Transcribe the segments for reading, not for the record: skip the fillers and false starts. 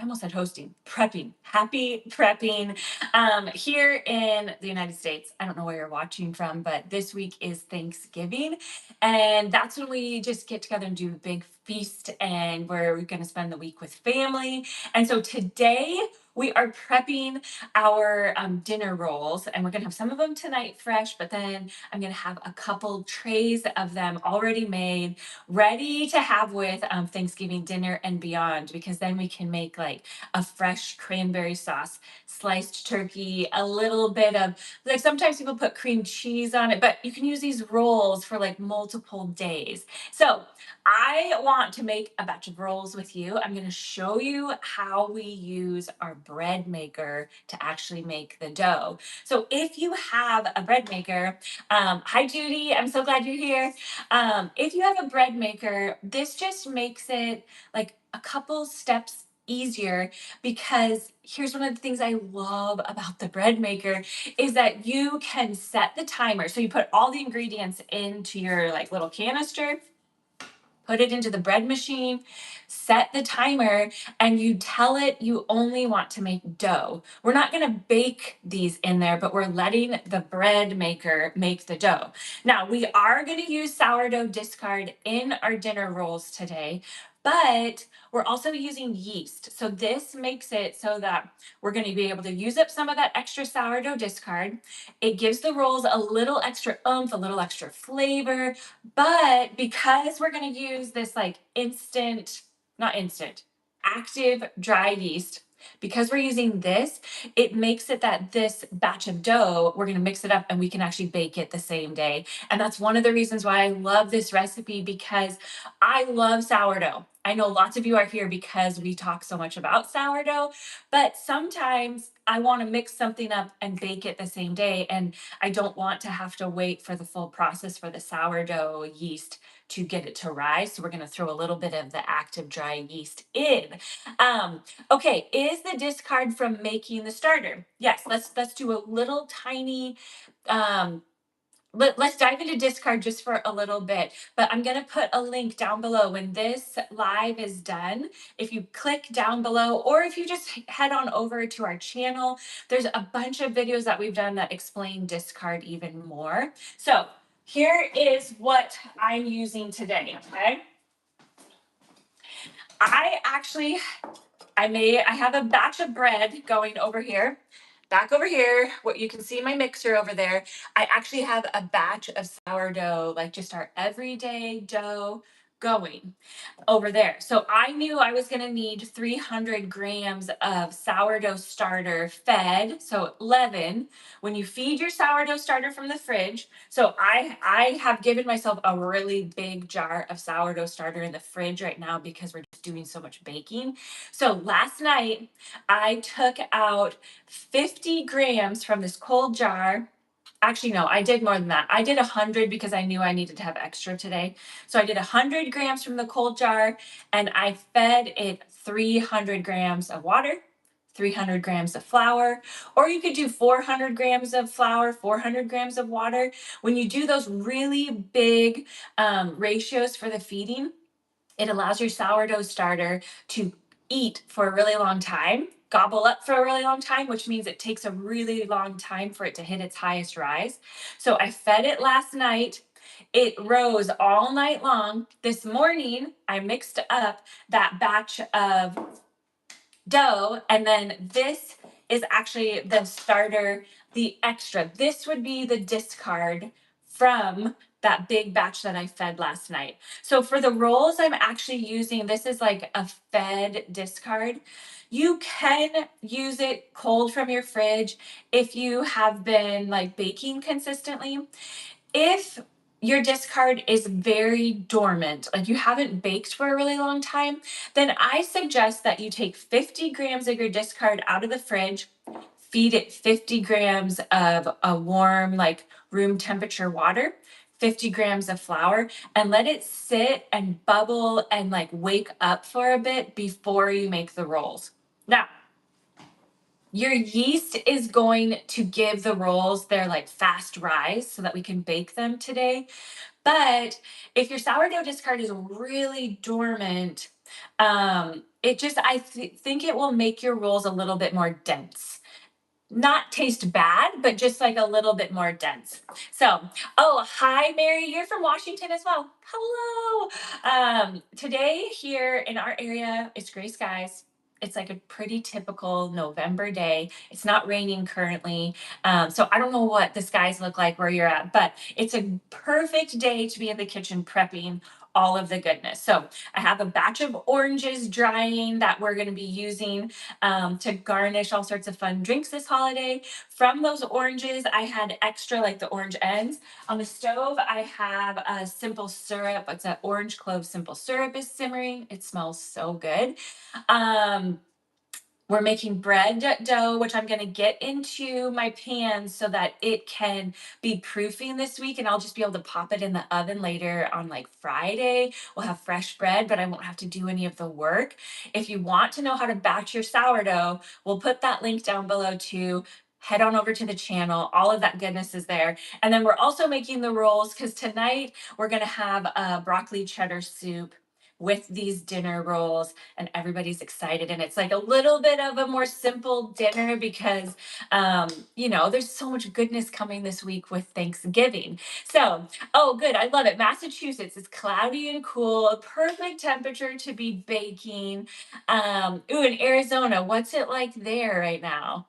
almost said hosting, prepping. Happy prepping. Here in the United States, I don't know where you're watching from, but this week is Thanksgiving. And that's when we just get together and do a big feast, and we're going to spend the week with family. And so today we are prepping our dinner rolls, and we're going to have some of them tonight fresh, but then I'm going to have a couple trays of them already made, ready to have with Thanksgiving dinner and beyond, because then we can make like a fresh cranberry sauce, sliced turkey, a little bit of like sometimes people put cream cheese on it, but you can use these rolls for like multiple days. So I want to make a batch of rolls with you. I'm going to show you how we use our bread maker to actually make the dough. So if you have a bread maker, hi Judy, I'm so glad you're here. If you have a bread maker, this just makes it like a couple steps easier, because here's one of the things I love about the bread maker is that you can set the timer. So you put all the ingredients into your like little canister, put it into the bread machine, set the timer, and you tell it you only want to make dough. We're not going to bake these in there, but we're letting the bread maker make the dough. Now, we are going to use sourdough discard in our dinner rolls today, but we're also using yeast. So this makes it so that we're going to be able to use up some of that extra sourdough discard. It gives the rolls a little extra oomph, a little extra flavor, but because we're going to use this like active dry yeast, because we're using this, it makes it that this batch of dough, we're going to mix it up and we can actually bake it the same day. And that's one of the reasons why I love this recipe, because I love sourdough. I know lots of you are here because we talk so much about sourdough, but sometimes I want to mix something up and bake it the same day. And I don't want to have to wait for the full process for the sourdough yeast to get it to rise. So we're going to throw a little bit of the active dry yeast in. Okay, is the discard from making the starter? Yes, let's do a little tiny let's dive into discard just for a little bit, but I'm going to put a link down below when this live is done. If you click down below, or if you just head on over to our channel, there's a bunch of videos that we've done that explain discard even more. So here is what I'm using today, okay? I have a batch of bread going over here. Back over here, what you can see my mixer over there, I actually have a batch of sourdough, like just our everyday dough going over there. So I knew I was going to need 300 grams of sourdough starter fed. So Levain, when you feed your sourdough starter from the fridge, so I have given myself a really big jar of sourdough starter in the fridge right now because we're just doing so much baking. So last night I took out 50 grams from this cold jar. Actually, no, I did more than that. I did 100 because I knew I needed to have extra today. So I did 100 grams from the cold jar, and I fed it 300 grams of water, 300 grams of flour, or you could do 400 grams of flour, 400 grams of water. When you do those really big ratios for the feeding, it allows your sourdough starter to eat for a really long time, gobble up for a really long time, which means it takes a really long time for it to hit its highest rise. So I fed it last night. It rose all night long. This morning, I mixed up that batch of dough, and then this is actually the starter, the extra. This would be the discard from that big batch that I fed last night. So for the rolls, I'm actually using, this is like a fed discard. You can use it cold from your fridge if you have been like baking consistently. If your discard is very dormant, like you haven't baked for a really long time, then I suggest that you take 50 grams of your discard out of the fridge, feed it 50 grams of a warm, like room temperature water, 50 grams of flour, and let it sit and bubble and like wake up for a bit before you make the rolls. Now, your yeast is going to give the rolls their like fast rise so that we can bake them today. But if your sourdough discard is really dormant, Think it will make your rolls a little bit more dense. Not taste bad, but just like a little bit more dense. So, oh, hi, Mary. You're from Washington as well. Hello. Today here in our area, it's gray skies. It's like a pretty typical November day. It's not raining currently. So I don't know what the skies look like where you're at, but it's a perfect day to be in the kitchen prepping all of the goodness. So I have a batch of oranges drying that we're going to be using to garnish all sorts of fun drinks this holiday. From those oranges, I had extra, like the orange ends. On the stove, I have a simple syrup. It's an orange clove simple syrup is simmering. It smells so good. Um, we're making bread dough, which I'm going to get into my pan so that it can be proofing this week. And I'll just be able to pop it in the oven later on like Friday. We'll have fresh bread, but I won't have to do any of the work. If you want to know how to batch your sourdough, we'll put that link down below too. Head on over to the channel. All of that goodness is there. And then we're also making the rolls because tonight we're going to have a broccoli cheddar soup with these dinner rolls, and everybody's excited. And it's like a little bit of a more simple dinner because, there's so much goodness coming this week with Thanksgiving. So, oh, good. I love it. Massachusetts is cloudy and cool, perfect temperature to be baking. In Arizona, what's it like there right now?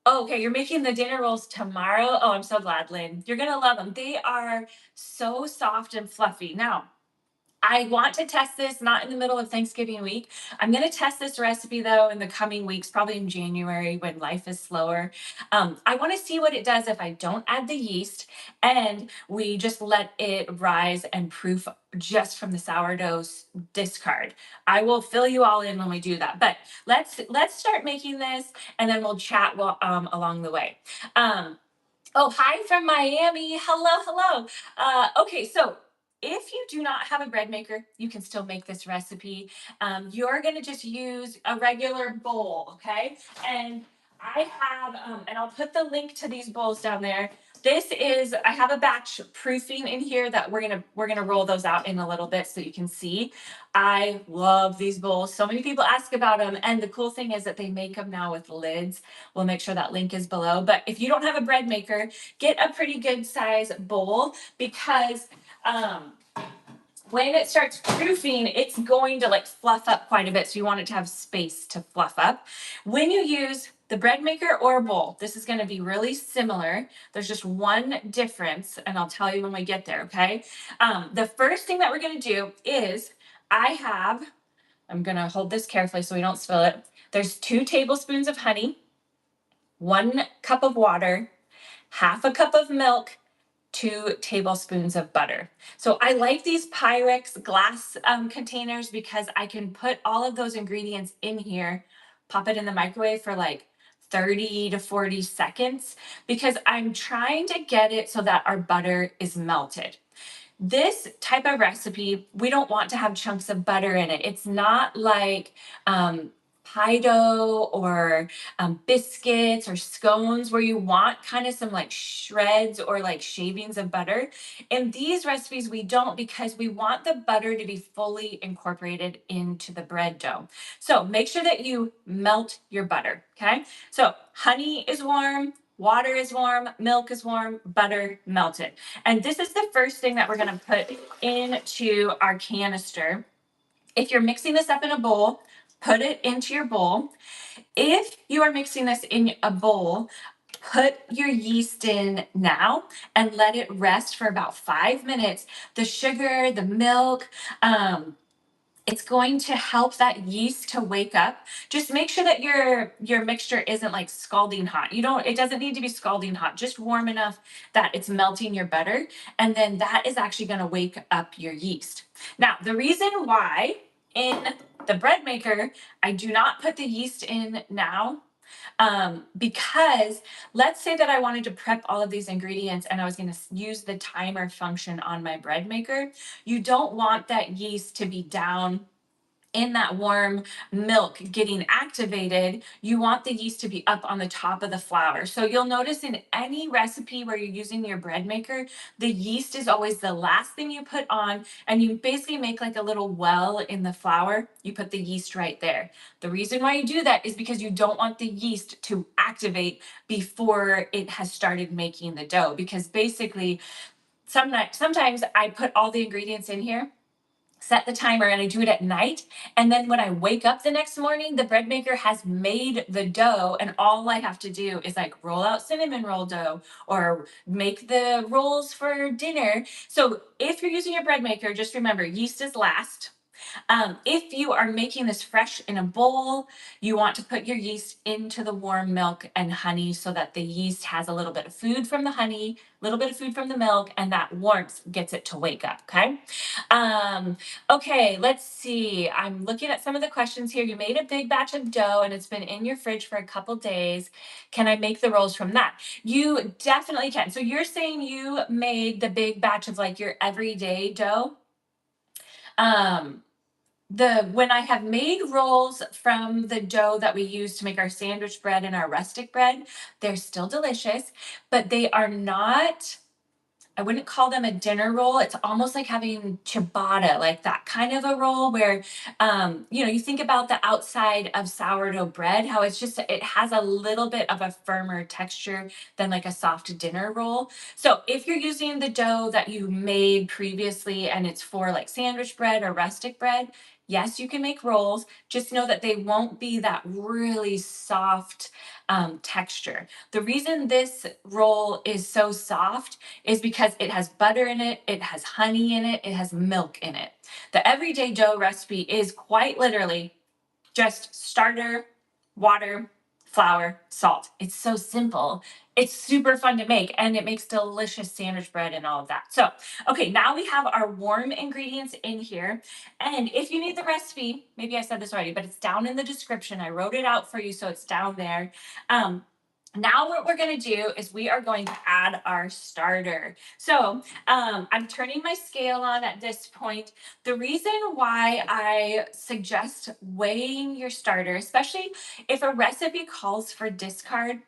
Oh, okay, you're making the dinner rolls tomorrow. Oh, I'm so glad, Lynn. You're going to love them. They are so soft and fluffy. Now, I want to test this not in the middle of Thanksgiving week. I'm going to test this recipe though in the coming weeks, probably in January when life is slower. I want to see what it does if I don't add the yeast and we just let it rise and proof just from the sourdough discard. I will fill you all in when we do that. But let's start making this and then we'll chat along the way. Oh, hi from Miami. Hello, hello. Okay, so if you do not have a bread maker, you can still make this recipe. You're going to just use a regular bowl, okay? And and I'll put the link to these bowls down there. I have a batch proofing in here that we're gonna roll those out in a little bit so you can see. I love these bowls. So many people ask about them, and the cool thing is that they make them now with lids. We'll make sure that link is below. But if you don't have a bread maker, get a pretty good size bowl because when it starts proofing, it's going to like fluff up quite a bit. So you want it to have space to fluff up. When you use the bread maker or a bowl, this is going to be really similar. There's just one difference, and I'll tell you when we get there, okay? The first thing that we're going to do is I'm going to hold this carefully so we don't spill it. There's 2 tablespoons of honey, 1 cup of water, half a cup of milk, 2 tablespoons of butter. So I like these Pyrex glass containers because I can put all of those ingredients in here, pop it in the microwave for like 30 to 40 seconds because I'm trying to get it so that our butter is melted. This type of recipe, we don't want to have chunks of butter in it. It's not like pie dough or biscuits or scones where you want kind of some like shreds or like shavings of butter. In these recipes, we don't because we want the butter to be fully incorporated into the bread dough. So make sure that you melt your butter, okay? So honey is warm, water is warm, milk is warm, butter melted. And this is the first thing that we're going to put into our canister. If you're mixing this up in a bowl, put it into your bowl. If you are mixing this in a bowl, put your yeast in now and let it rest for about 5 minutes. The sugar, the milk, it's going to help that yeast to wake up. Just make sure that your mixture isn't like scalding hot. It doesn't need to be scalding hot, just warm enough that it's melting your butter. And then that is actually going to wake up your yeast. Now, the reason why in the bread maker, I do not put the yeast in now, because let's say that I wanted to prep all of these ingredients and I was going to use the timer function on my bread maker. You don't want that yeast to be down in that warm milk getting activated, you want the yeast to be up on the top of the flour. So you'll notice in any recipe where you're using your bread maker, the yeast is always the last thing you put on, and you basically make like a little well in the flour. You put the yeast right there. The reason why you do that is because you don't want the yeast to activate before it has started making the dough, because basically sometimes I put all the ingredients in here, set the timer, and I do it at night. And then when I wake up the next morning, the bread maker has made the dough, and all I have to do is like roll out cinnamon roll dough or make the rolls for dinner. So if you're using your bread maker, just remember yeast is last. If you are making this fresh in a bowl, you want to put your yeast into the warm milk and honey so that the yeast has a little bit of food from the honey, a little bit of food from the milk, and that warmth gets it to wake up, okay? Okay, let's see. I'm looking at some of the questions here. You made a big batch of dough and it's been in your fridge for a couple days. Can I make the rolls from that? You definitely can. So you're saying you made the big batch of like your everyday dough? When I have made rolls from the dough that we use to make our sandwich bread and our rustic bread, they're still delicious, but they are not, I wouldn't call them a dinner roll. It's almost like having ciabatta, like that kind of a roll where, you think about the outside of sourdough bread, how it has a little bit of a firmer texture than like a soft dinner roll. So if you're using the dough that you made previously and it's for like sandwich bread or rustic bread, yes, you can make rolls. Just know that they won't be that really soft texture. The reason this roll is so soft is because it has butter in it, it has honey in it, it has milk in it. The everyday dough recipe is quite literally just starter, water, flour, salt. It's so simple. It's super fun to make, and it makes delicious sandwich bread and all of that. So, okay, now we have our warm ingredients in here. And if you need the recipe, maybe I said this already, but it's down in the description. I wrote it out for you, so it's down there. Now what we're going to do is we are going to add our starter. So I'm turning my scale on at this point. The reason why I suggest weighing your starter, especially if a recipe calls for discard,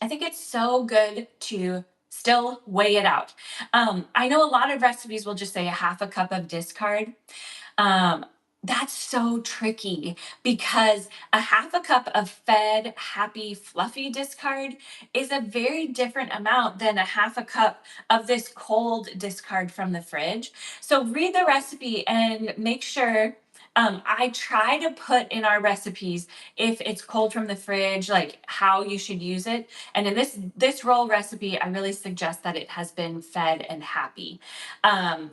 I think it's so good to still weigh it out. I know a lot of recipes will just say a half a cup of discard. Um, that's so tricky because a half a cup of fed, happy, fluffy discard is a very different amount than a half a cup of this cold discard from the fridge. So read the recipe and make sure. I try to put in our recipes, if it's cold from the fridge, like how you should use it. And in this roll recipe, I really suggest that it has been fed and happy.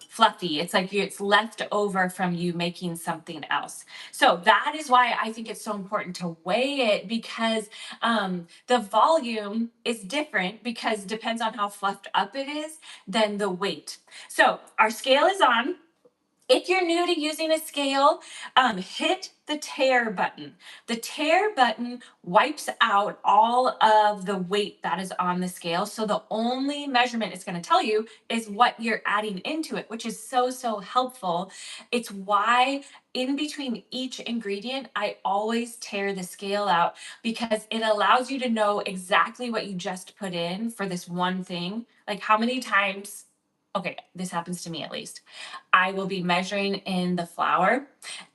Fluffy. It's like it's left over from you making something else. So that is why I think it's so important to weigh it, because the volume is different because it depends on how fluffed up it is than the weight. So our scale is on. If you're new to using a scale, hit the tare button. The tare button wipes out all of the weight that is on the scale. So the only measurement it's going to tell you is what you're adding into it, which is so, so helpful. It's why in between each ingredient, I always tear the scale out, because it allows you to know exactly what you just put in for this one thing. Like how many times, okay, this happens to me at least. I will be measuring in the flour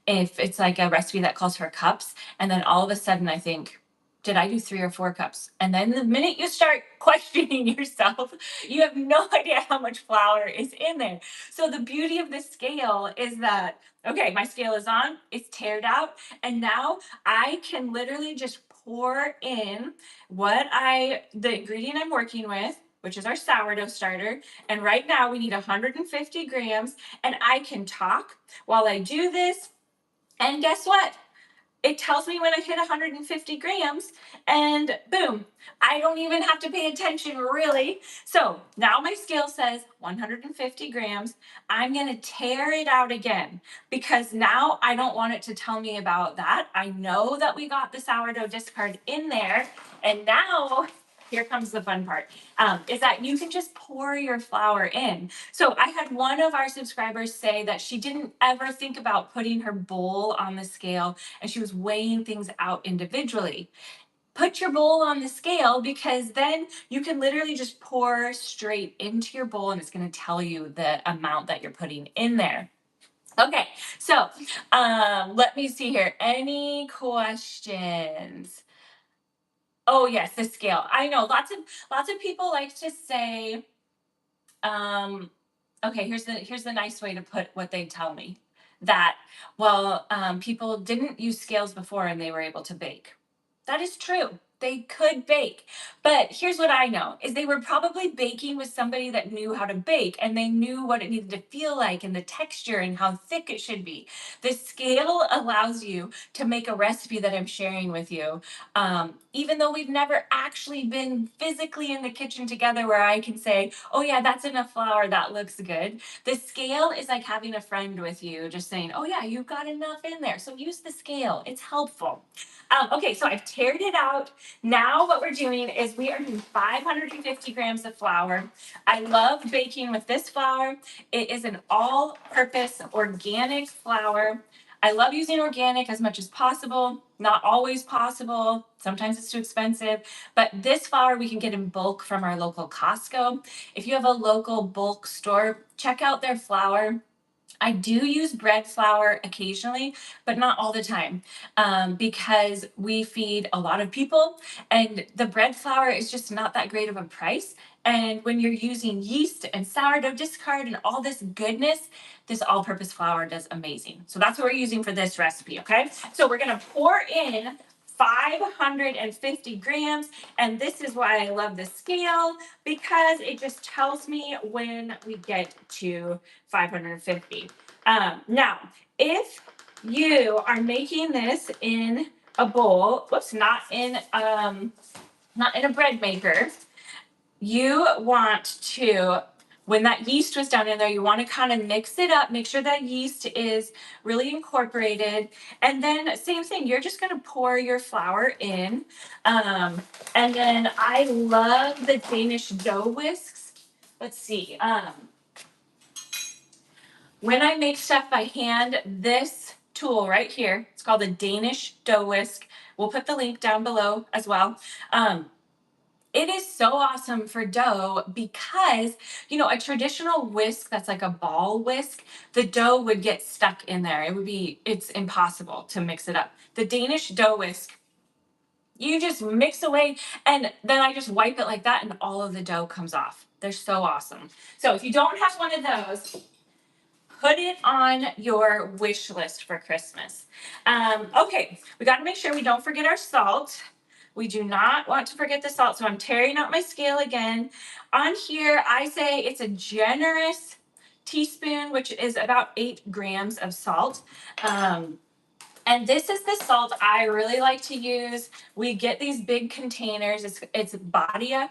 if it's like a recipe that calls for cups. And then all of a sudden I think, did I do 3 or 4 cups? And then the minute you start questioning yourself, you have no idea how much flour is in there. So the beauty of this scale is that, okay, my scale is on, it's tared out. And now I can literally just pour in the ingredient I'm working with, which is our sourdough starter. And right now we need 150 grams, and I can talk while I do this. And guess what? It tells me when I hit 150 grams, and boom, I don't even have to pay attention really. So now my scale says 150 grams. I'm going to tear it out again because now I don't want it to tell me about that. I know that we got the sourdough discard in there, and now here comes the fun part, is that you can just pour your flour in. So I had one of our subscribers say that she didn't ever think about putting her bowl on the scale and she was weighing things out individually. Put your bowl on the scale, because then you can literally just pour straight into your bowl and it's going to tell you the amount that you're putting in there. Okay, so let me see here. Any questions? Oh yes, the scale. I know lots of people like to say, okay, here's the nice way to put what they tell me. That, well, people didn't use scales before and they were able to bake. That is true. They could bake. But here's what I know is they were probably baking with somebody that knew how to bake and they knew what it needed to feel like and the texture and how thick it should be. The scale allows you to make a recipe that I'm sharing with you. Even though we've never actually been physically in the kitchen together where I can say, oh yeah, that's enough flour, that looks good. The scale is like having a friend with you, just saying, oh yeah, you've got enough in there. So use the scale, it's helpful. Okay, so I've tared it out. Now what we're doing is we are doing 550 grams of flour. I love baking with this flour. It is an all-purpose organic flour. I love using organic as much as possible. Not always possible. Sometimes it's too expensive. But this flour we can get in bulk from our local Costco. If you have a local bulk store, check out their flour. I do use bread flour occasionally, but not all the time, because we feed a lot of people and the bread flour is just not that great of a price. And when you're using yeast and sourdough discard and all this goodness, this all-purpose flour does amazing. So that's what we're using for this recipe, okay? So we're gonna pour in 550 grams, and this is why I love the scale, because it just tells me when we get to 550. Now, if you are making this in a bowl, whoops, not in a bread maker, you want to, when that yeast was down in there, you want to kind of mix it up, make sure that yeast is really incorporated. And then same thing, you're just going to pour your flour in. And then I love the Danish dough whisks. Let's see. When I make stuff by hand, this tool right here, it's called a Danish dough whisk. We'll put the link down below as well. It is so awesome for dough because, a traditional whisk that's like a ball whisk, the dough would get stuck in there. It's impossible to mix it up. The Danish dough whisk, you just mix away and then I just wipe it like that and all of the dough comes off. They're so awesome. So if you don't have one of those, put it on your wish list for Christmas. Okay, we got to make sure we don't forget our salt. We do not want to forget the salt, so I'm tearing out my scale again. On here, I say it's a generous teaspoon, which is about 8 grams of salt. And this is the salt I really like to use. We get these big containers. It's Badia.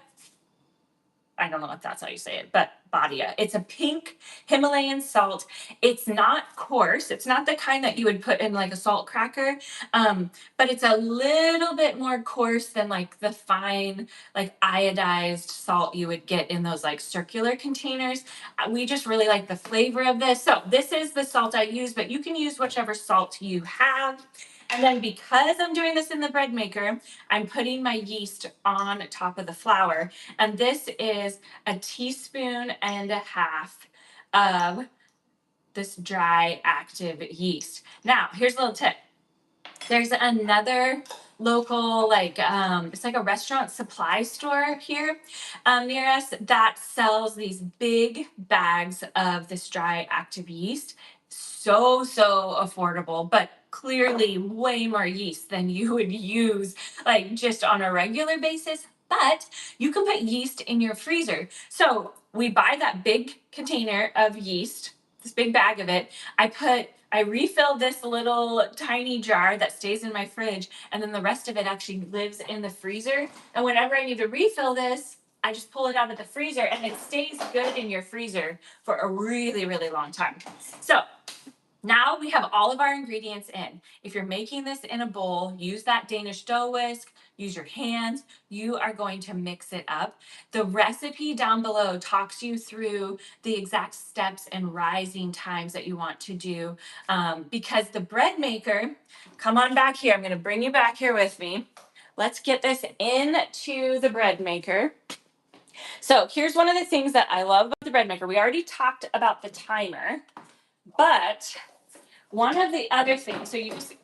I don't know if that's how you say it, but Badia. It's a pink Himalayan salt. It's not coarse. It's not the kind that you would put in like a salt cracker, but it's a little bit more coarse than like the fine, like iodized salt you would get in those like circular containers. We just really like the flavor of this. So this is the salt I use, but you can use whichever salt you have. And then because I'm doing this in the bread maker, I'm putting my yeast on top of the flour. And this is a teaspoon and a half of this dry active yeast. Now, here's a little tip. There's another local, it's like a restaurant supply store here near us that sells these big bags of this dry active yeast. So affordable, but clearly way more yeast than you would use like just on a regular basis. But you can put yeast in your freezer. So we buy that big container of yeast, this big bag of it. I refill this little tiny jar that stays in my fridge, and then the rest of it actually lives in the freezer. And whenever I need to refill this, I just pull it out of the freezer and it stays good in your freezer for a really, really long time. So Now we have all of our ingredients in. If you're making this in a bowl, use that Danish dough whisk, use your hands. You are going to mix it up. The recipe down below talks you through the exact steps and rising times that you want to do, because the bread maker, come on back here. I'm going to bring you back here with me. Let's get this into the bread maker. So here's one of the things that I love about the bread maker. We already talked about the timer, but one of the other things, so you just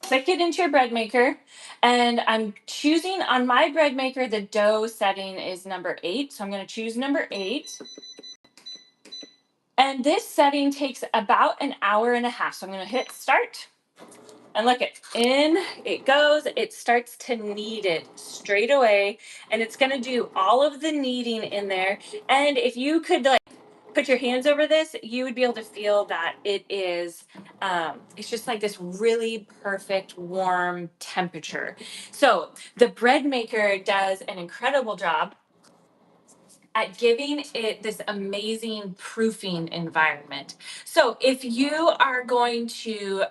click it into your bread maker, and I'm choosing on my bread maker, the dough setting is number 8. So I'm going to choose number 8. And this setting takes about an hour and a half. So I'm going to hit start. And look, in it goes. It starts to knead it straight away. And it's going to do all of the kneading in there. And if you could like put your hands over this, you would be able to feel that it is, it's just like this really perfect warm temperature. So the bread maker does an incredible job at giving it this amazing proofing environment. So if you are going to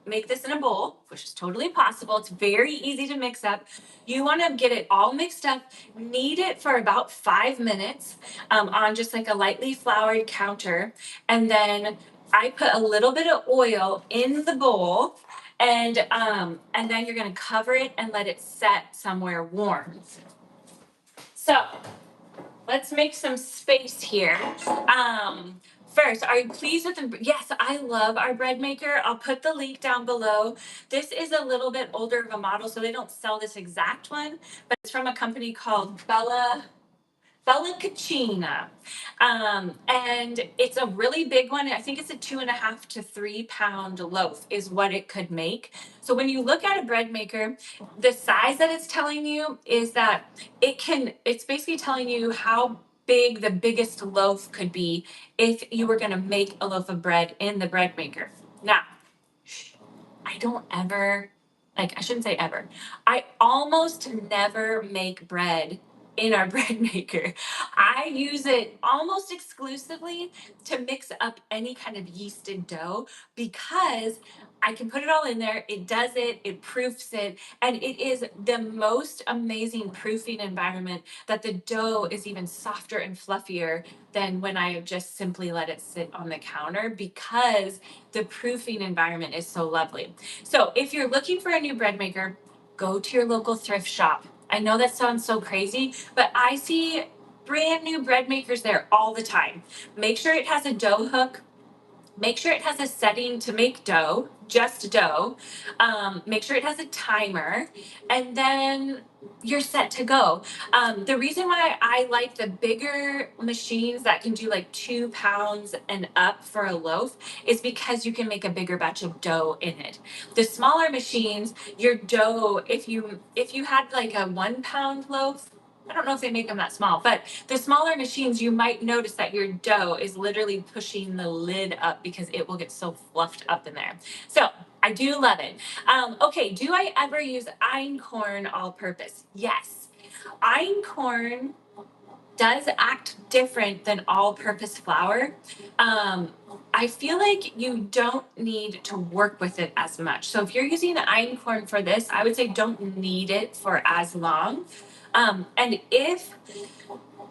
make this in a bowl, which is totally possible, it's very easy to mix up. You want to get it all mixed up, knead it for about 5 minutes on just like a lightly floured counter, and then I put a little bit of oil in the bowl, and then you're going to cover it and let it set somewhere warm. So let's make some space here. First, are you pleased with the, yes, I love our bread maker. I'll put the link down below. This is a little bit older of a model, so they don't sell this exact one, but it's from a company called Bella Cucina. And it's a really big one. I think it's a 2.5 to 3 pound loaf is what it could make. So when you look at a bread maker, the size that it's telling you is that it's basically telling you how big the biggest loaf could be if you were going to make a loaf of bread in the bread maker. Now, I don't ever, like, I shouldn't say ever. I almost never make bread in our bread maker. I use it almost exclusively to mix up any kind of yeasted dough because I can put it all in there. It does it, it proofs it, and it is the most amazing proofing environment that the dough is even softer and fluffier than when I just simply let it sit on the counter because the proofing environment is so lovely. So if you're looking for a new bread maker, go to your local thrift shop. I know that sounds so crazy, but I see brand new bread makers there all the time. Make sure it has a dough hook. Make sure it has a setting to make dough, just dough. Make sure it has a timer, and then you're set to go. The reason why I like the bigger machines that can do like 2 pounds and up for a loaf is because you can make a bigger batch of dough in it. The smaller machines, your dough, if you had like a 1 pound loaf, I don't know if they make them that small, but the smaller machines, you might notice that your dough is literally pushing the lid up because it will get so fluffed up in there. So I do love it. Okay, do I ever use einkorn all purpose? Yes. Einkorn does act different than all purpose flour. I feel like you don't need to work with it as much. So if you're using einkorn for this, I would say don't knead it for as long. And if,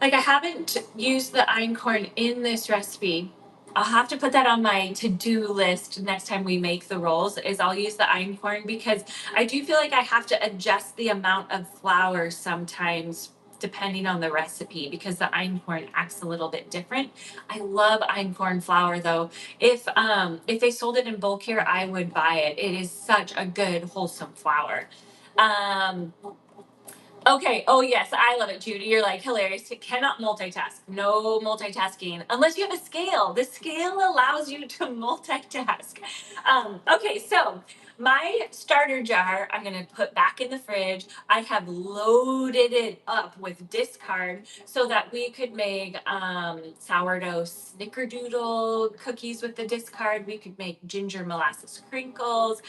like, I haven't used the einkorn in this recipe, I'll have to put that on my to-do list next time we make the rolls, is I'll use the einkorn because I do feel like I have to adjust the amount of flour sometimes depending on the recipe because the einkorn acts a little bit different. I love einkorn flour though. If they sold it in bulk here, I would buy it. It is such a good wholesome flour. Okay. Oh, yes. I love it, Judy. You're like hilarious. It cannot multitask. No multitasking unless you have a scale. The scale allows you to multitask. Okay. So my starter jar, I'm going to put back in the fridge. I have loaded it up with discard so that we could make sourdough snickerdoodle cookies with the discard. We could make ginger molasses crinkles,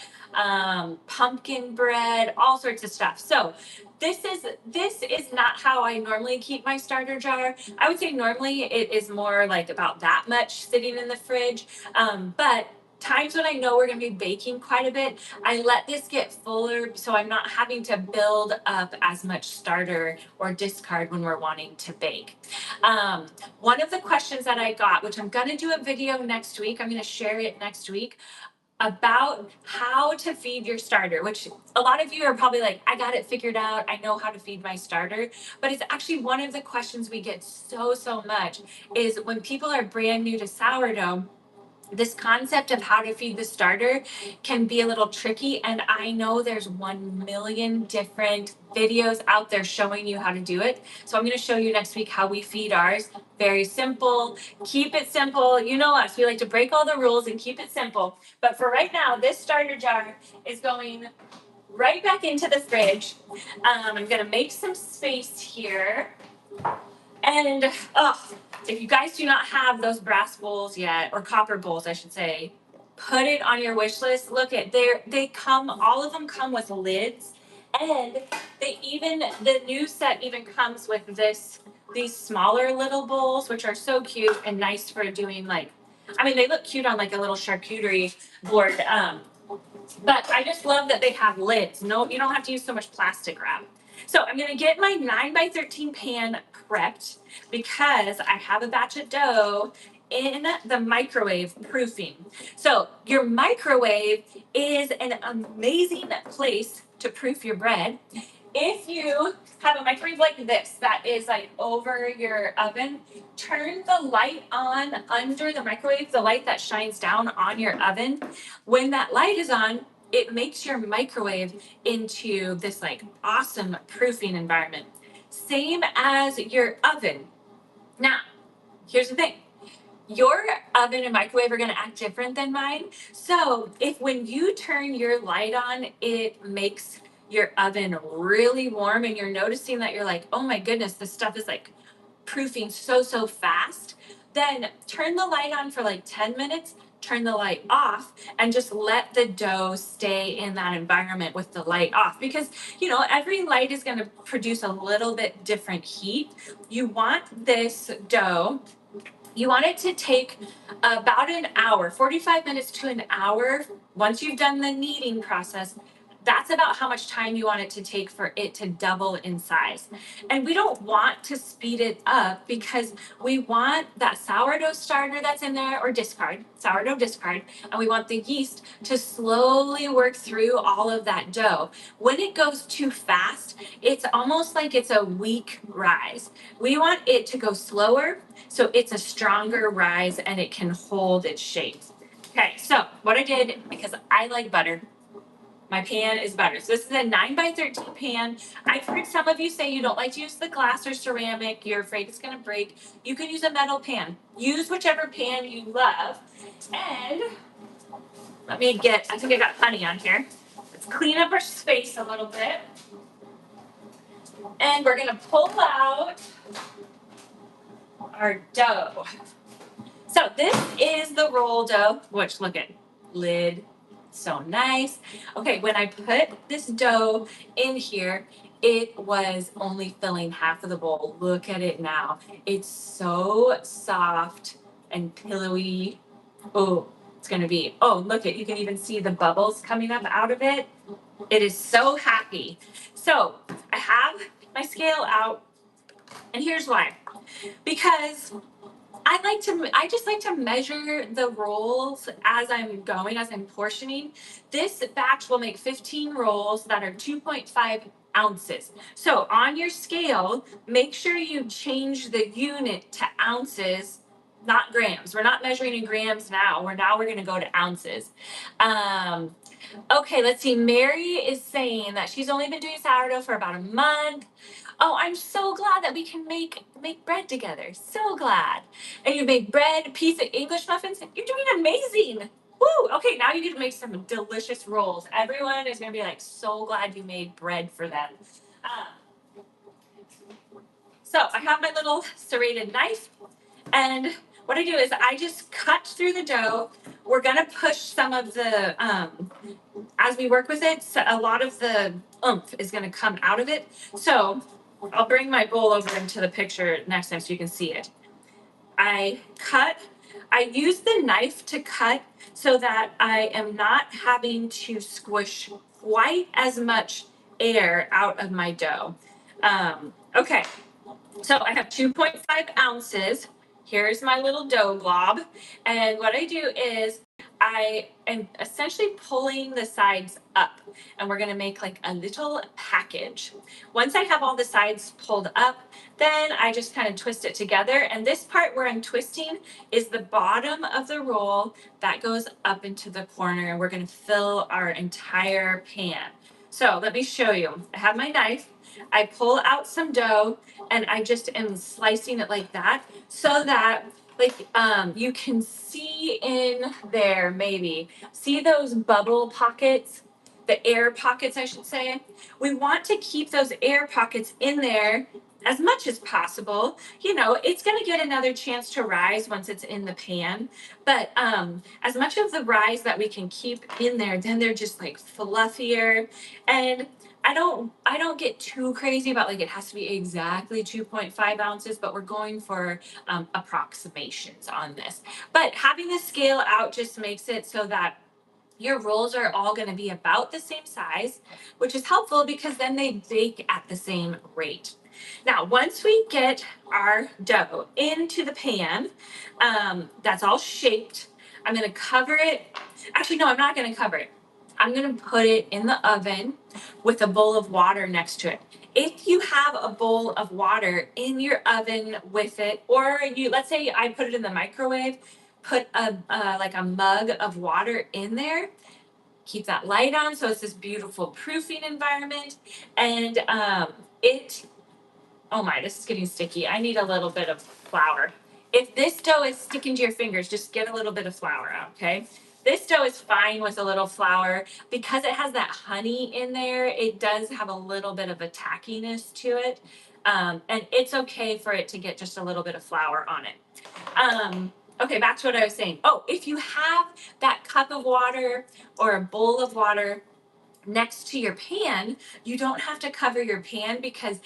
pumpkin bread, all sorts of stuff. So this is not how I normally keep my starter jar. I would say normally it is more like about that much sitting in the fridge. But times when I know we're going to be baking quite a bit, I let this get fuller so I'm not having to build up as much starter or discard when we're wanting to bake. One of the questions that I got, which I'm going to do a video next week, I'm going to share it next week, about how to feed your starter, which a lot of you are probably like, I got it figured out. I know how to feed my starter. But it's actually one of the questions we get so much is when people are brand new to sourdough, this concept of how to feed the starter can be a little tricky. And I know there's 1 million different videos out there showing you how to do it. So I'm going to show you next week how we feed ours. Very simple. Keep it simple. You know us. We like to break all the rules and keep it simple. But for right now, this starter jar is going right back into the fridge. I'm going to make some space here. And if you guys do not have those brass bowls yet, or copper bowls, I should say, put it on your wish list. Look at they come, all of them come with lids, and the new set even comes with these smaller little bowls, which are so cute and nice for doing they look cute on like a little charcuterie board. But I just love that they have lids. No, you don't have to use so much plastic wrap. So I'm gonna get my 9x13 pan prepped because I have a batch of dough in the microwave proofing. So your microwave is an amazing place to proof your bread. If you have a microwave like this that is like over your oven, turn the light on under the microwave, the light that shines down on your oven. When that light is on, it makes your microwave into this like awesome proofing environment. Same as your oven. Now, here's the thing. Your oven and microwave are going to act different than mine. So if when you turn your light on, it makes your oven really warm and you're noticing that you're like, oh my goodness, this stuff is like proofing so fast, then turn the light on for like 10 minutes, turn the light off, and just let the dough stay in that environment with the light off. Because, every light is going to produce a little bit different heat. You want this dough, you want it to take about an hour, 45 minutes to an hour. Once you've done the kneading process, that's about how much time you want it to take for it to double in size. And we don't want to speed it up because we want that sourdough starter that's in there, or sourdough discard, and we want the yeast to slowly work through all of that dough. When it goes too fast, it's almost like it's a weak rise. We want it to go slower so it's a stronger rise and it can hold its shape. Okay, so what I did, because I like butter, my pan is butter. So this is a 9x13 pan. I've heard some of you say you don't like to use the glass or ceramic. You're afraid it's going to break. You can use a metal pan. Use whichever pan you love. And I think I got honey on here. Let's clean up our space a little bit. And we're going to pull out our dough. So this is the roll dough, which look at lid. So nice. Okay, when I put this dough in here, it was only filling half of the bowl. Look at it now. It's so soft and pillowy. Oh, it's going to be, look at, you can even see the bubbles coming up out of it. It is so happy. So I have my scale out, and here's why. Because I just like to measure the rolls as I'm portioning. This batch will make 15 rolls that are 2.5 ounces. So on your scale, make sure you change the unit to ounces, not grams. We're not measuring in grams now. We're going to go to ounces. Okay, let's see. Mary is saying that she's only been doing sourdough for about a month. Oh, I'm so glad that we can make bread together. So glad. And you make bread, pizza, English muffins. You're doing amazing. Woo! Okay, now you get to make some delicious rolls. Everyone is going to be like so glad you made bread for them. So I have my little serrated knife, and what I do is I just cut through the dough. We're going to push some of the, as we work with it, so a lot of the oomph is going to come out of it. So I'll bring my bowl over into the picture next time so you can see it. I cut I use the knife to cut so that I am not having to squish quite as much air out of my dough. Okay, so I have 2.5 ounces. Here's my little dough glob. And what I do is I am essentially pulling the sides up, and we're gonna make like a little package. Once I have all the sides pulled up, then I just kind of twist it together. And this part where I'm twisting is the bottom of the roll that goes up into the corner, and we're gonna fill our entire pan. So let me show you. I have my knife. I pull out some dough and I just am slicing it like that so that like you can see in there, maybe see those bubble pockets, the air pockets I should say. We want to keep those air pockets in there as much as possible. You know, it's going to get another chance to rise once it's in the pan, but as much of the rise that we can keep in there, then they're just like fluffier. And I don't get too crazy about like it has to be exactly 2.5 ounces, but we're going for approximations on this. But having the scale out just makes it so that your rolls are all going to be about the same size, which is helpful because then they bake at the same rate. Now, once we get our dough into the pan, that's all shaped. I'm going to cover it. Actually, no, I'm not going to cover it. I'm going to put it in the oven with a bowl of water next to it. If you have a bowl of water in your oven with it, or let's say I put it in the microwave, put a like a mug of water in there, keep that light on so it's this beautiful proofing environment. And it oh my, this is getting sticky. I need a little bit of flour. If this dough is sticking to your fingers, just get a little bit of flour out, okay? This dough is fine with a little flour. Because it has that honey in there, it does have a little bit of a tackiness to it. And it's okay for it to get just a little bit of flour on it. Okay, back to what I was saying. Oh, if you have that cup of water or a bowl of water next to your pan, you don't have to cover your pan because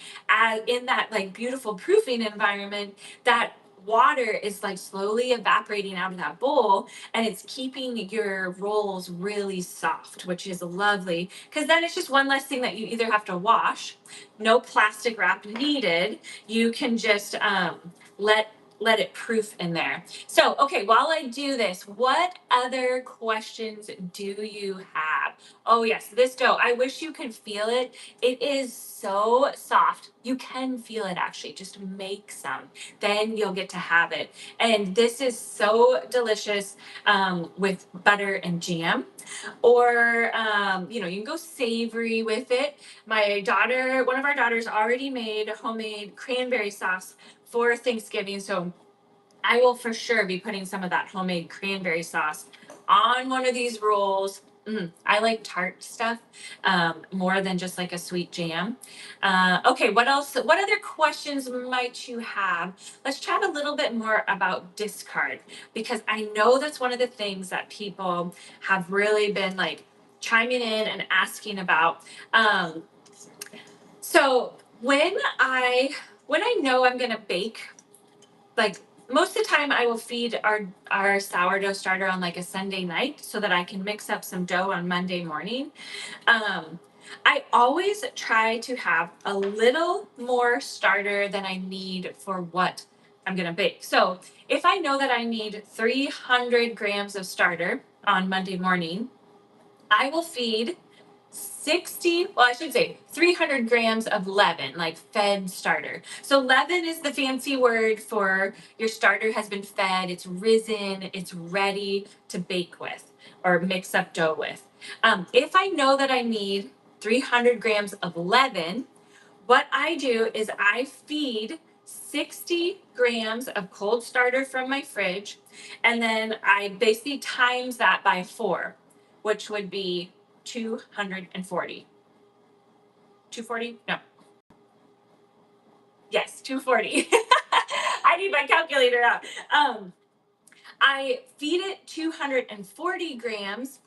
in that like beautiful proofing environment, that water is like slowly evaporating out of that bowl, and it's keeping your rolls really soft, which is lovely because then it's just one less thing that you either have to wash. No plastic wrap needed. You can just let it proof in there. So, okay, while I do this, what other questions do you have? Oh, yes, this dough. I wish you could feel it. It is so soft. You can feel it actually. Just make some. Then you'll get to have it. And this is so delicious with butter and jam. Or, you can go savory with it. One of our daughters already made homemade cranberry sauce for Thanksgiving. So I will for sure be putting some of that homemade cranberry sauce on one of these rolls. I like tart stuff more than just like a sweet jam. Okay, what else? What other questions might you have? Let's chat a little bit more about discard because I know that's one of the things that people have really been like chiming in and asking about. So when I know I'm gonna bake, like most of the time I will feed our sourdough starter on like a Sunday night so that I can mix up some dough on Monday morning. I always try to have a little more starter than I need for what I'm gonna bake. So if I know that I need 300 grams of starter on Monday morning, I will feed 300 grams of leaven, like fed starter. So leaven is the fancy word for your starter has been fed, it's risen, it's ready to bake with or mix up dough with. If I know that I need 300 grams of leaven, what I do is I feed 60 grams of cold starter from my fridge, and then I basically times that by 4, which would be 240. 240? No. Yes, 240. I need my calculator out. I feed it 240 grams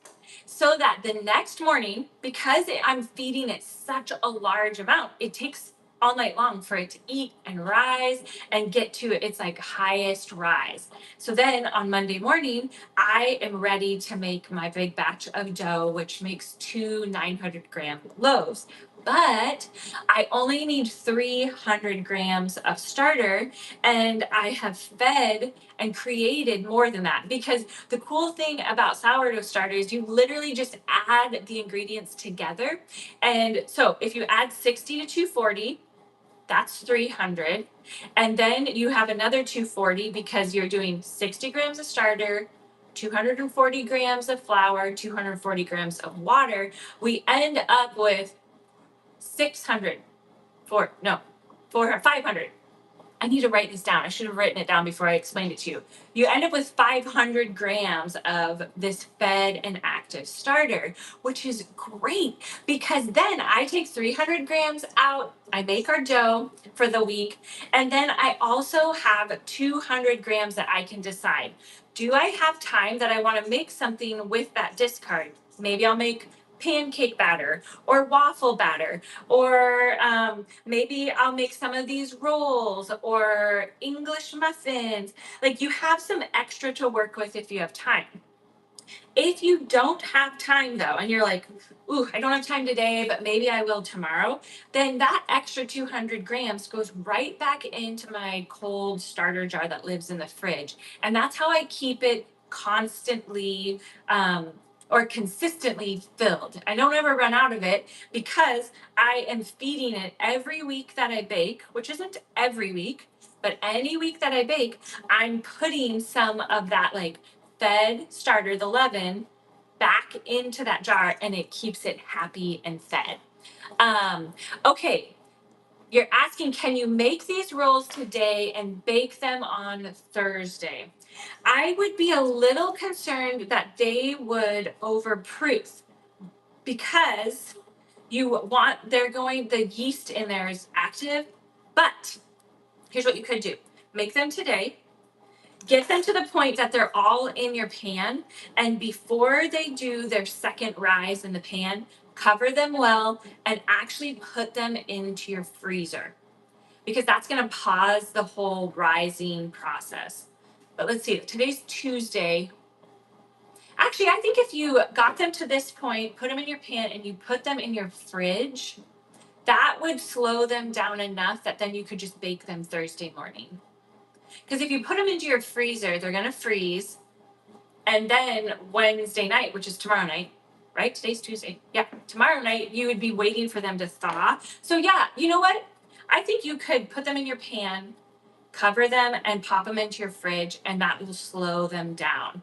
so that the next morning, because I'm feeding it such a large amount, it takes all night long for it to eat and rise and get to its like highest rise. So then on Monday morning, I am ready to make my big batch of dough, which makes two 900-gram loaves. But I only need 300 grams of starter, and I have fed and created more than that, because the cool thing about sourdough starter is you literally just add the ingredients together. And so if you add 60 to 240, that's 300. And then you have another 240 because you're doing 60 grams of starter, 240 grams of flour, 240 grams of water. We end up with 600, four, no, 500. I need to write this down. I should have written it down before I explained it to you. You end up with 500 grams of this fed and active starter, which is great because then I take 300 grams out. I make our dough for the week. And then I also have 200 grams that I can decide. Do I have time that I want to make something with that discard? Maybe I'll make pancake batter or waffle batter, or maybe I'll make some of these rolls or English muffins. Like, you have some extra to work with if you have time. If you don't have time though, and you're like, ooh, I don't have time today, but maybe I will tomorrow, then that extra 200 grams goes right back into my cold starter jar that lives in the fridge. And that's how I keep it constantly or consistently filled. I don't ever run out of it because I am feeding it every week that I bake, which isn't every week, but any week that I bake, I'm putting some of that like fed starter, the leaven, back into that jar, and it keeps it happy and fed. Okay, you're asking, can you make these rolls today and bake them on Thursday? I would be a little concerned that they would overproof because the yeast in there is active. But here's what you could do: make them today, get them to the point that they're all in your pan, and before they do their second rise in the pan, cover them well and actually put them into your freezer, because that's going to pause the whole rising process. But let's see, today's Tuesday. Actually, I think if you got them to this point, put them in your pan, and you put them in your fridge, that would slow them down enough that then you could just bake them Thursday morning. Because if you put them into your freezer, they're going to freeze. And then Wednesday night, which is tomorrow night, right? Today's Tuesday. Yeah, tomorrow night, you would be waiting for them to thaw. So, yeah, you know what? I think you could put them in your pan, cover them, and pop them into your fridge, and that will slow them down.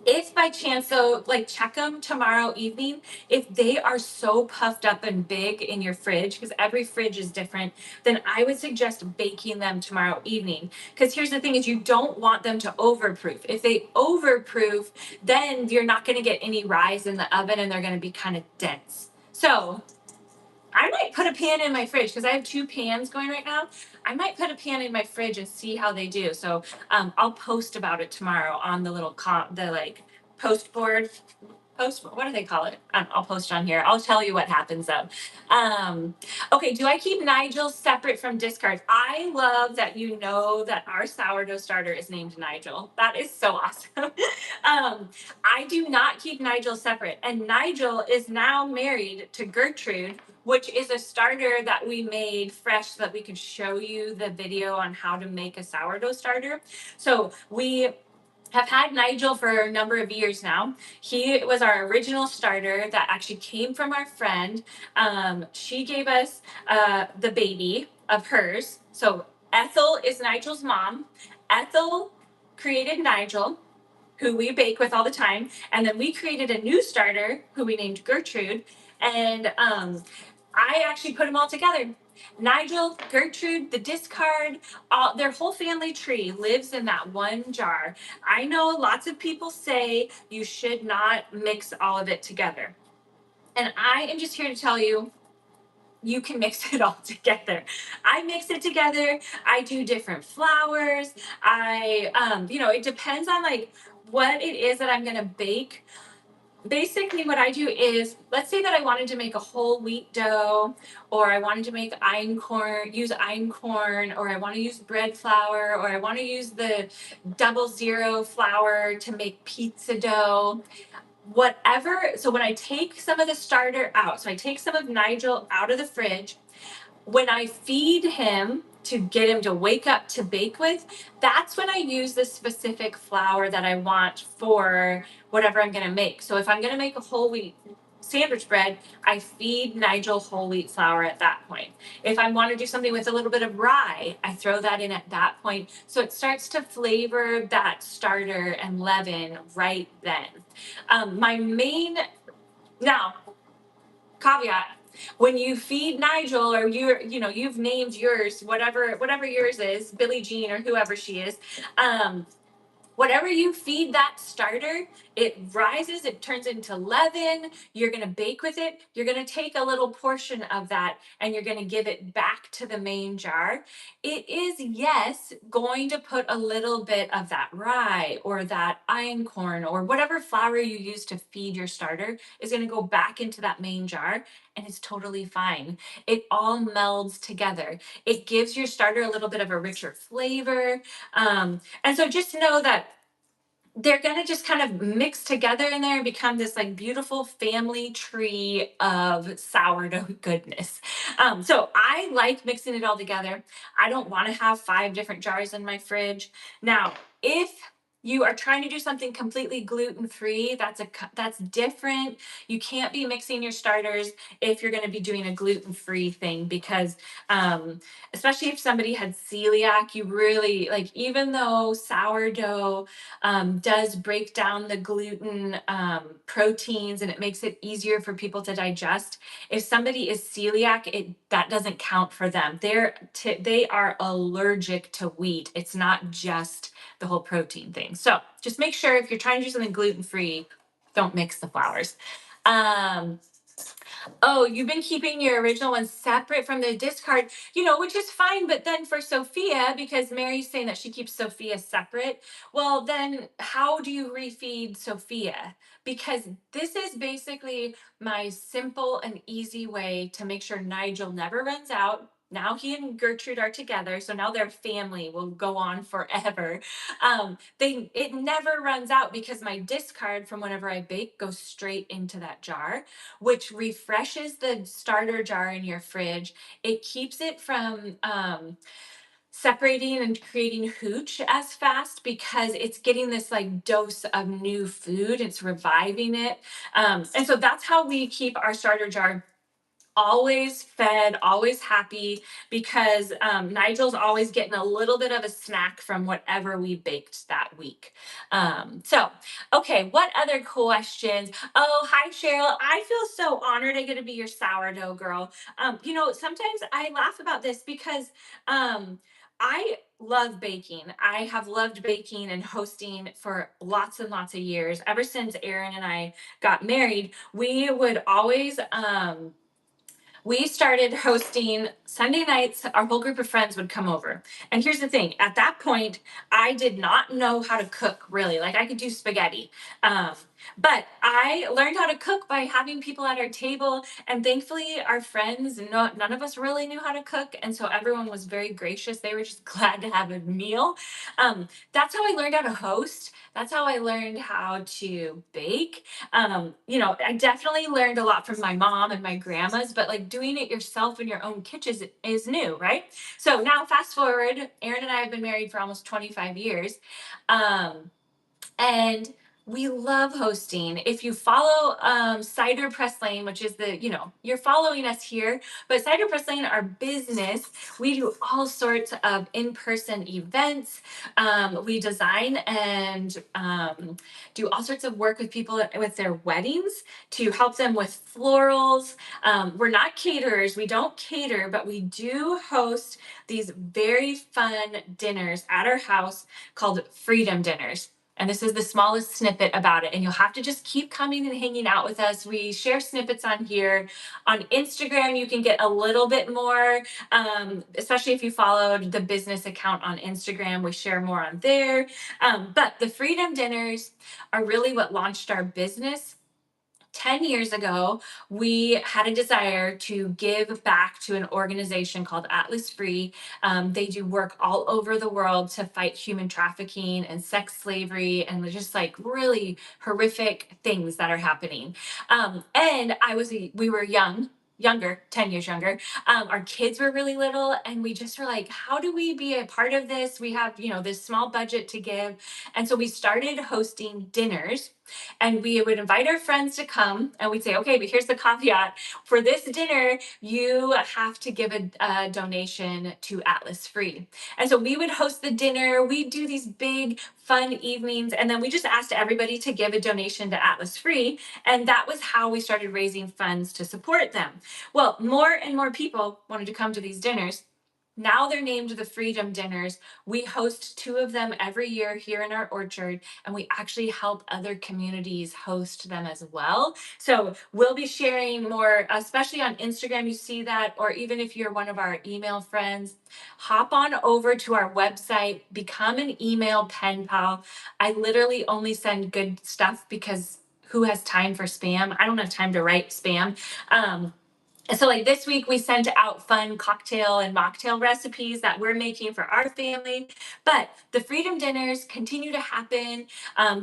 If by chance, though, like, check them tomorrow evening. If they are so puffed up and big in your fridge, because every fridge is different, then I would suggest baking them tomorrow evening. Because here's the thing is, you don't want them to overproof. If they overproof, then you're not going to get any rise in the oven, and they're going to be kind of dense. So I might put a pan in my fridge because I have two pans going right now. I might put a pan in my fridge and see how they do. So I'll post about it tomorrow on the little post board. What do they call it? I'll post on here. I'll tell you what happens though. Okay, do I keep Nigel separate from discards? I love that you know that our sourdough starter is named Nigel. That is so awesome. I do not keep Nigel separate, and Nigel is now married to Gertrude, which is a starter that we made fresh so that we could show you the video on how to make a sourdough starter. So we have had Nigel for a number of years now. He was our original starter that actually came from our friend. She gave us the baby of hers. So Ethel is Nigel's mom. Ethel created Nigel, who we bake with all the time. And then we created a new starter who we named Gertrude. And I actually put them all together. Nigel, Gertrude, the discard, their whole family tree lives in that one jar. I know lots of people say you should not mix all of it together. And I am just here to tell you, you can mix it all together. I mix it together. I do different flours. It depends on like what it is that I'm going to bake. basically what I do is, let's say that I wanted to make a whole wheat dough, or I wanted to make use einkorn, or I want to use bread flour, or I want to use the 00 flour to make pizza dough, whatever. So when I take some of the starter out, so I take some of Nigel out of the fridge, when I feed him to get him to wake up to bake with, that's when I use the specific flour that I want for whatever I'm going to make. So if I'm going to make a whole wheat sandwich bread, I feed Nigel whole wheat flour at that point. If I want to do something with a little bit of rye, I throw that in at that point. So it starts to flavor that starter and leaven right then. My main, now, caveat, when you feed Nigel, or you've named yours, whatever yours is, Billie Jean or whoever she is, whatever you feed that starter, it rises, it turns into leaven. You're going to bake with it. You're going to take a little portion of that and you're going to give it back to the main jar. It is, yes, going to put a little bit of that rye or that einkorn or whatever flour you use to feed your starter is going to go back into that main jar, and it's totally fine. It all melds together. It gives your starter a little bit of a richer flavor. And so just know that they're going to just kind of mix together in there and become this like beautiful family tree of sourdough goodness. So I like mixing it all together. I don't want to have 5 different jars in my fridge. Now, if you are trying to do something completely gluten-free, that's different. You can't be mixing your starters if you're going to be doing a gluten-free thing, because especially if somebody had celiac, you really like, even though sourdough does break down the gluten proteins and it makes it easier for people to digest. If somebody is celiac, that doesn't count for them. They are allergic to wheat. It's not just the whole protein thing. So just make sure if you're trying to do something gluten free, don't mix the flours. Oh, you've been keeping your original ones separate from the discard, which is fine. But then for Sophia, because Mary's saying that she keeps Sophia separate, well, then how do you refeed Sophia? Because this is basically my simple and easy way to make sure Nigel never runs out. Now he and Gertrude are together, so now their family will go on forever. It never runs out because my discard from whenever I bake goes straight into that jar, which refreshes the starter jar in your fridge. It keeps it from separating and creating hooch as fast because it's getting this like dose of new food. It's reviving it. And so that's how we keep our starter jar always fed, always happy, because Nigel's always getting a little bit of a snack from whatever we baked that week. Okay, what other questions? Oh, hi, Cheryl. I feel so honored I get to be your sourdough girl. Sometimes I laugh about this because I love baking. I have loved baking and hosting for lots and lots of years. Ever since Aaron and I got married, we started hosting Sunday nights. Our whole group of friends would come over. And here's the thing, at that point, I did not know how to cook really. Like, I could do spaghetti. Um, but I learned how to cook by having people at our table. And thankfully, our friends, none of us really knew how to cook. And so everyone was very gracious. They were just glad to have a meal. That's how I learned how to host. That's how I learned how to bake. I definitely learned a lot from my mom and my grandmas, but like doing it yourself in your own kitchen is new, right? So now fast forward, Aaron and I have been married for almost 25 years. And we love hosting. If you follow Cider Press Lane, which is you're following us here, but Cider Press Lane, our business, we do all sorts of in-person events. We design and do all sorts of work with people with their weddings to help them with florals. We're not caterers. We don't cater, but we do host these very fun dinners at our house called Freedom Dinners. And this is the smallest snippet about it. And you'll have to just keep coming and hanging out with us. We share snippets on here. On Instagram, you can get a little bit more, especially if you followed the business account on Instagram. We share more on there. But the Freedom Dinners are really what launched our business. 10 years ago, we had a desire to give back to an organization called Atlas Free. They do work all over the world to fight human trafficking and sex slavery and just like really horrific things that are happening. And we were younger, 10 years younger. Our kids were really little, and we just were like, how do we be a part of this? We have, this small budget to give. And so we started hosting dinners, and we would invite our friends to come, and we'd say, okay, but here's the caveat. For this dinner, you have to give a donation to Atlas Free. And so we would host the dinner. We'd do these big, fun evenings, and then we just asked everybody to give a donation to Atlas Free. And that was how we started raising funds to support them. Well, more and more people wanted to come to these dinners. Now they're named the Freedom Dinners. We host 2 of them every year here in our orchard, and we actually help other communities host them as well. So we'll be sharing more, especially on Instagram, you see that, or even if you're one of our email friends, hop on over to our website, become an email pen pal. I literally only send good stuff because who has time for spam? I don't have time to write spam. So like this week we sent out fun cocktail and mocktail recipes that we're making for our family. But the Freedom Dinners continue to happen.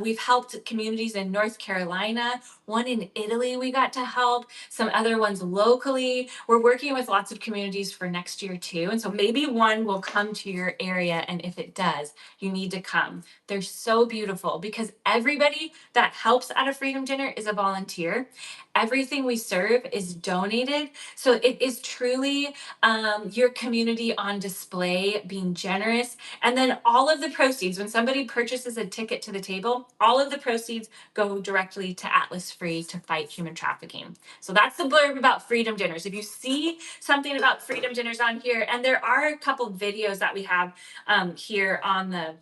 We've helped communities in North Carolina, one in Italy we got to help, some other ones locally. We're working with lots of communities for next year too. And so maybe one will come to your area, and if it does, you need to come. They're so beautiful because everybody that helps at a Freedom Dinner is a volunteer. Everything we serve is donated. So it is truly your community on display, being generous. And then all of the proceeds, when somebody purchases a ticket to the table, all of the proceeds go directly to Atlas Free to fight human trafficking. So that's the blurb about Freedom Dinners. If you see something about Freedom Dinners on here, and there are a couple videos that we have here on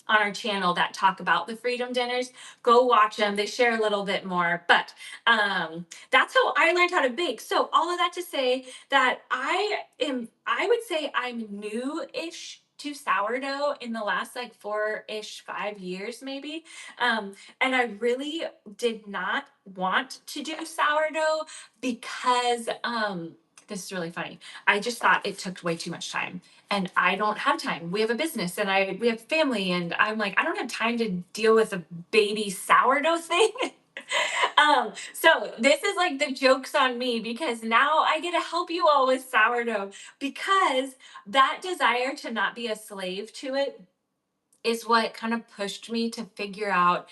our channel that talk about the Freedom Dinners, go watch them. They share a little bit more, but that's how I learned how to bake. So all of that to say that I would say I'm new-ish to sourdough in the last like 4-ish, 5 years maybe. And I really did not want to do sourdough because this is really funny. I just thought it took way too much time. And I don't have time. We have a business and we have family, and I'm like, I don't have time to deal with a baby sourdough thing. So this is like the joke's on me because now I get to help you all with sourdough because that desire to not be a slave to it is what kind of pushed me to figure out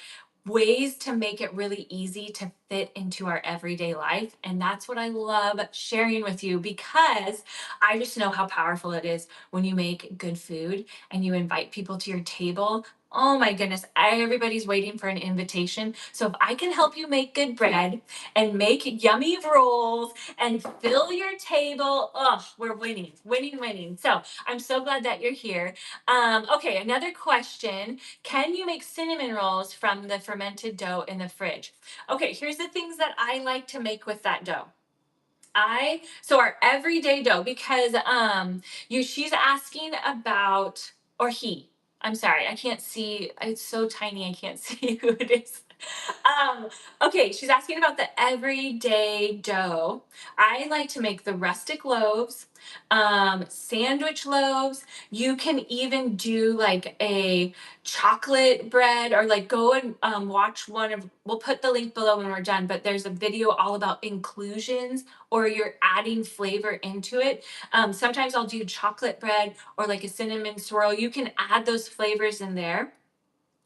ways to make it really easy to fit into our everyday life. And that's what I love sharing with you because I just know how powerful it is when you make good food and you invite people to your table. Oh my goodness, everybody's waiting for an invitation. So if I can help you make good bread and make yummy rolls and fill your table, oh, we're winning, winning, winning. So I'm so glad that you're here. Okay, another question. Can you make cinnamon rolls from the fermented dough in the fridge? Okay, here's the things that I like to make with that dough. So our everyday dough, because she's asking about, or he, I'm sorry, I can't see, it's so tiny, I can't see who it is. Um, okay, she's asking about the everyday dough. I like to make the rustic loaves, sandwich loaves. You can even do like a chocolate bread, or like go and watch we'll put the link below when we're done, but there's a video all about inclusions, or you're adding flavor into it. Sometimes I'll do chocolate bread or like a cinnamon swirl. You can add those flavors in there.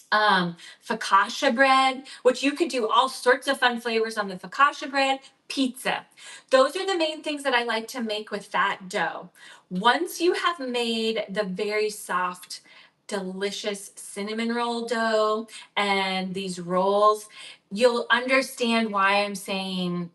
Focaccia bread, which you could do all sorts of fun flavors on the focaccia bread, pizza. Those are the main things that I like to make with that dough. Once you have made the very soft, delicious cinnamon roll dough and these rolls, you'll understand why I'm saying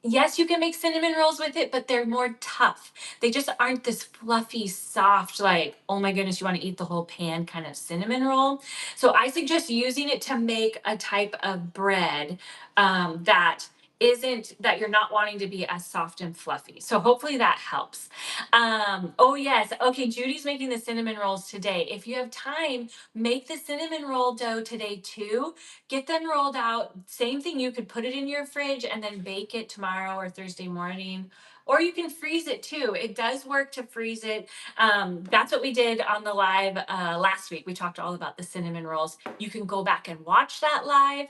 yes, you can make cinnamon rolls with it, but they're more tough. They just aren't this fluffy, soft, like, oh my goodness, you want to eat the whole pan kind of cinnamon roll. So I suggest using it to make a type of bread that isn't that you're not wanting to be as soft and fluffy. So hopefully that helps. Oh yes. Okay. Judy's making the cinnamon rolls today. If you have time, make the cinnamon roll dough today too. Get them rolled out. Same thing. You could put it in your fridge and then bake it tomorrow or Thursday morning. Or you can freeze it too. It does work to freeze it. That's what we did on the live last week. We talked all about the cinnamon rolls. You can go back and watch that live.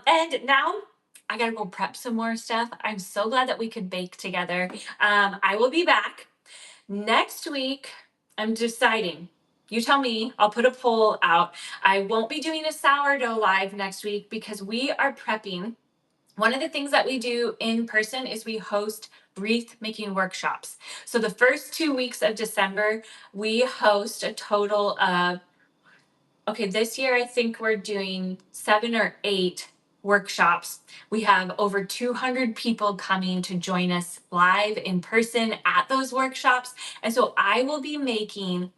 And now I gotta go prep some more stuff. I'm so glad that we could bake together. I will be back next week. I'm deciding. You tell me, I'll put a poll out. I won't be doing a sourdough live next week because we are prepping. One of the things that we do in person is we host wreath making workshops. So the first 2 weeks of December, we host a total of, okay, this year I think we're doing 7 or 8 workshops. We have over 200 people coming to join us live in person at those workshops. And so I will be making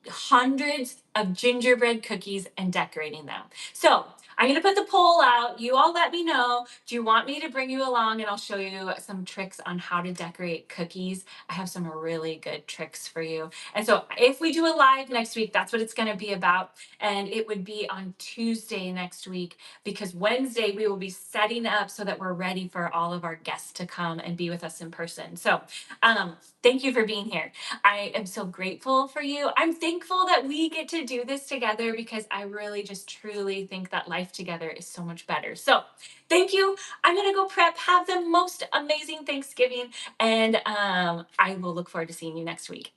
hundreds of gingerbread cookies and decorating them. So I'm going to put the poll out. You all let me know. Do you want me to bring you along and I'll show you some tricks on how to decorate cookies? I have some really good tricks for you. And so if we do a live next week, that's what it's going to be about. And it would be on Tuesday next week because Wednesday we will be setting up so that we're ready for all of our guests to come and be with us in person. So thank you for being here. I am so grateful for you. I'm thankful that we get to do this together because I really just truly think that life together is so much better. So thank you. I'm going to go prep, have the most amazing Thanksgiving, and I will look forward to seeing you next week.